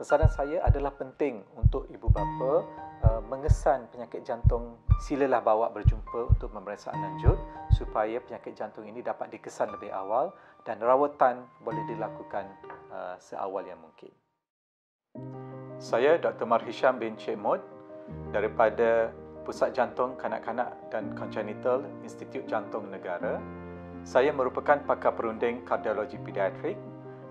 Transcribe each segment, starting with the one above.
Pesanan saya adalah penting untuk ibu bapa mengesan penyakit jantung, silalah bawa berjumpa untuk pemeriksaan lanjut supaya penyakit jantung ini dapat dikesan lebih awal dan rawatan boleh dilakukan seawal yang mungkin. Saya Dr. Mar Hisham bin Cik Mud daripada Pusat Jantung Kanak-Kanak dan Congenital Institut Jantung Negara. Saya merupakan pakar perunding kardiologi pediatrik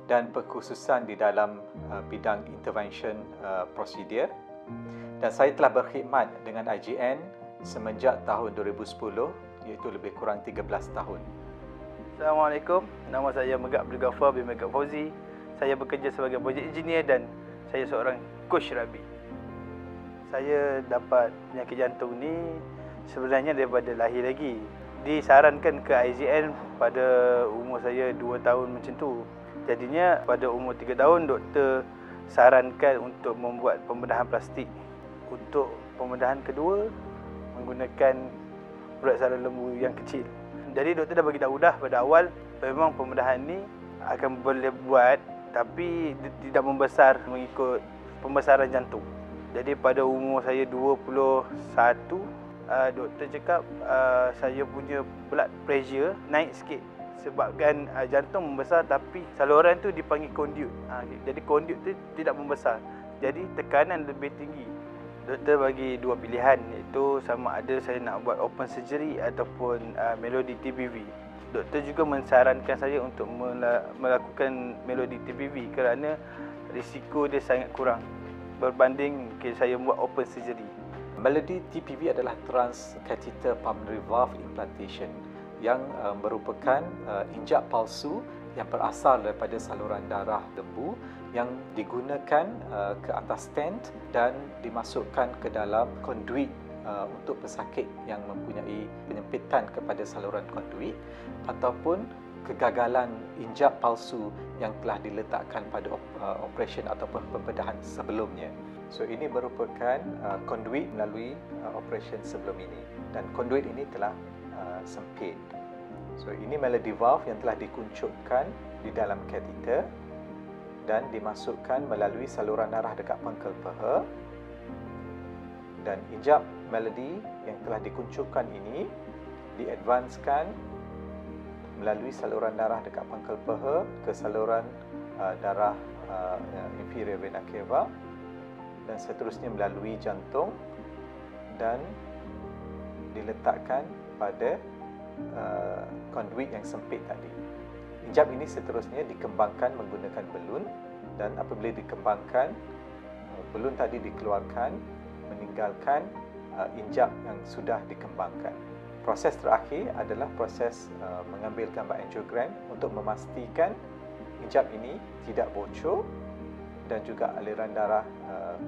dan pengkhususan di dalam bidang intervention prosedur. Dan saya telah berkhidmat dengan IJN semenjak tahun 2010, iaitu lebih kurang 13 tahun. Assalamualaikum, nama saya Megat Abdul Ghaffar bin Megat Fauzi. Saya bekerja sebagai projek engineer dan saya seorang coach rugby. Saya dapat penyakit jantung ni sebenarnya daripada lahir lagi. Disarankan ke IJN pada umur saya 2 tahun macam tu. Jadinya pada umur 3 tahun doktor sarankan untuk membuat pembedahan plastik. Untuk pembedahan kedua menggunakan urat saraf lembu yang kecil. Jadi doktor dah bagi tahu dah pada awal memang pembedahan ni akan boleh buat tapi tidak membesar mengikut pembesaran jantung. Jadi pada umur saya 21 doktor cakap saya punya blood pressure naik sikit sebabkan jantung membesar tapi saluran tu dipanggil conduit. Jadi conduit tu tidak membesar. Jadi tekanan lebih tinggi. Doktor bagi dua pilihan iaitu sama ada saya nak buat open surgery ataupun Melody TPV. Doktor juga mensarankan saya untuk melakukan Melody TPV kerana risiko dia sangat kurang berbanding saya buat open surgery. Melody TPV adalah transcatheter pulmonary valve implantation yang merupakan injak palsu yang berasal daripada saluran darah lembu yang digunakan ke atas stent dan dimasukkan ke dalam konduit untuk pesakit yang mempunyai penyempitan kepada saluran konduit ataupun kegagalan injak palsu yang telah diletakkan pada operation ataupun pembedahan sebelumnya. So ini merupakan konduit melalui operation sebelum ini dan konduit ini telah sempit. So ini Melody valve yang telah dikuncupkan di dalam kateter dan dimasukkan melalui saluran darah dekat pangkal peha, dan injap Melody yang telah dikuncupkan ini diadvanskan melalui saluran darah dekat pangkal peha ke saluran darah inferior vena cava dan seterusnya melalui jantung dan diletakkan pada konduit yang sempit tadi. Injap ini seterusnya dikembangkan menggunakan belun dan apabila dikembangkan, belun tadi dikeluarkan meninggalkan injap yang sudah dikembangkan. Proses terakhir adalah proses mengambil gambar angiogram untuk memastikan injap ini tidak bocor dan juga aliran darah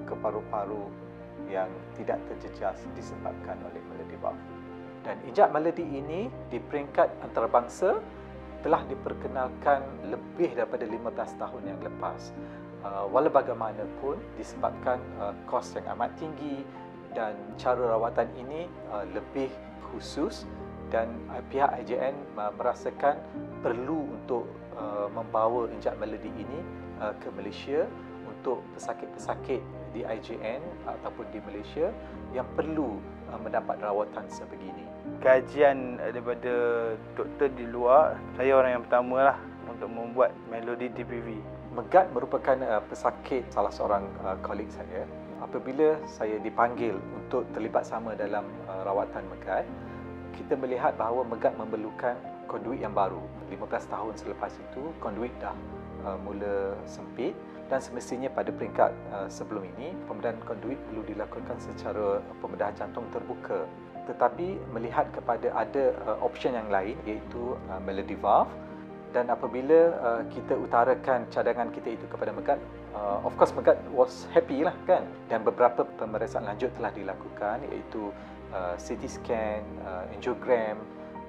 ke paru-paru yang tidak terjejas disebabkan oleh Melody valve. Dan injap Melody ini di peringkat antarabangsa telah diperkenalkan lebih daripada 15 tahun yang lepas. Walau bagaimanapun disebabkan kos yang amat tinggi dan cara rawatan ini lebih khusus dan pihak IJN merasakan perlu untuk membawa injap Melody ini ke Malaysia untuk pesakit-pesakit di IJN ataupun di Malaysia yang perlu mendapat rawatan sebegini. Kajian daripada doktor di luar, saya orang yang pertama lah untuk membuat Melody TPV. Megat merupakan pesakit salah seorang kolik saya. Apabila saya dipanggil untuk terlibat sama dalam rawatan Megat, kita melihat bahawa Megat memerlukan konduit yang baru. 15 tahun selepas itu, konduit dah mula sempit dan semestinya pada peringkat sebelum ini, pembedahan konduit perlu dilakukan secara pembedahan jantung terbuka. Tetapi melihat kepada ada option yang lain iaitu Melody valve, dan apabila kita utarakan cadangan kita itu kepada Megat, of course Megat was happy lah kan, dan beberapa pemeriksaan lanjut telah dilakukan iaitu CT scan, angiogram,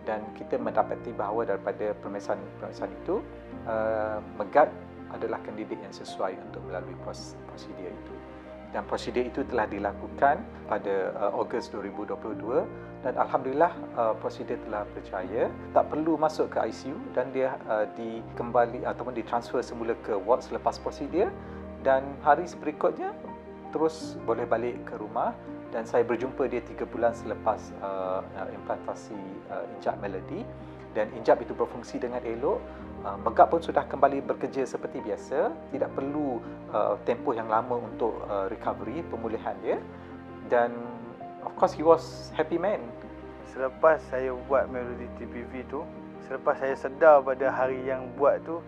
dan kita mendapati bahawa daripada pemeriksaan itu Megat adalah kandidat yang sesuai untuk melalui prosedur itu. Dan prosedur itu telah dilakukan pada Ogos 2022 dan alhamdulillah prosedur telah berjaya. Tak perlu masuk ke ICU dan dia dikembali ataupun ditransfer semula ke ward selepas prosedur dan hari berikutnya terus boleh balik ke rumah dan saya berjumpa dia 3 bulan selepas implantasi injap Melody dan injap itu berfungsi dengan elok. Megap pun sudah kembali bekerja seperti biasa, tidak perlu tempoh yang lama untuk recovery, pemulihan dia, dan of course he was happy man. Selepas saya buat Melody TPV tu, selepas saya sedar pada hari yang buat tu,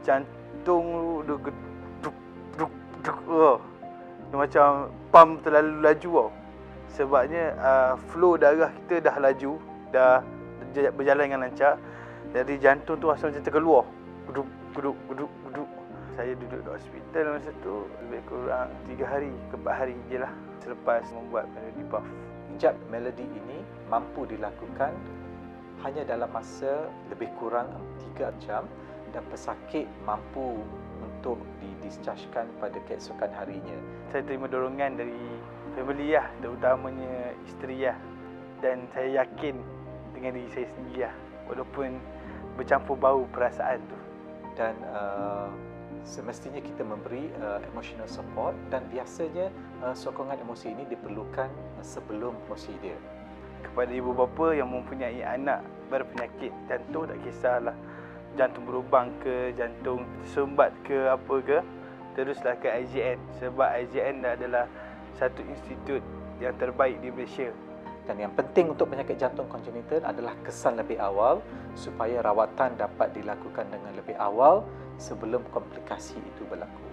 jantung tu dia macam pump terlalu laju tau. Sebabnya flow darah kita dah laju, dah berjalan dengan lancar. Jadi jantung tu rasa macam terkeluar. Guduk. Saya duduk kat hospital masa tu lebih kurang 3 hari ke 4 hari je lah selepas membuat Melody Puff. Injap Melody ini mampu dilakukan hanya dalam masa lebih kurang 3 jam dan pesakit mampu untuk didischargekan pada keesokan harinya. Saya terima dorongan dari family lah, terutamanya isteri lah. Dan saya yakin dengan diri saya sendiri lah, walaupun bercampur bau perasaan tu. Dan semestinya kita memberi emotional support dan biasanya sokongan emosi ini diperlukan sebelum prosedur. Kepada ibu bapa yang mempunyai anak berpenyakit jantung, tak kisahlah jantung berlubang ke, jantung tersumbat ke, apa ke, teruslah ke IJN sebab IJN adalah satu institut yang terbaik di Malaysia. Dan yang penting untuk penyakit jantung kongenital adalah kesan lebih awal supaya rawatan dapat dilakukan dengan lebih awal sebelum komplikasi itu berlaku.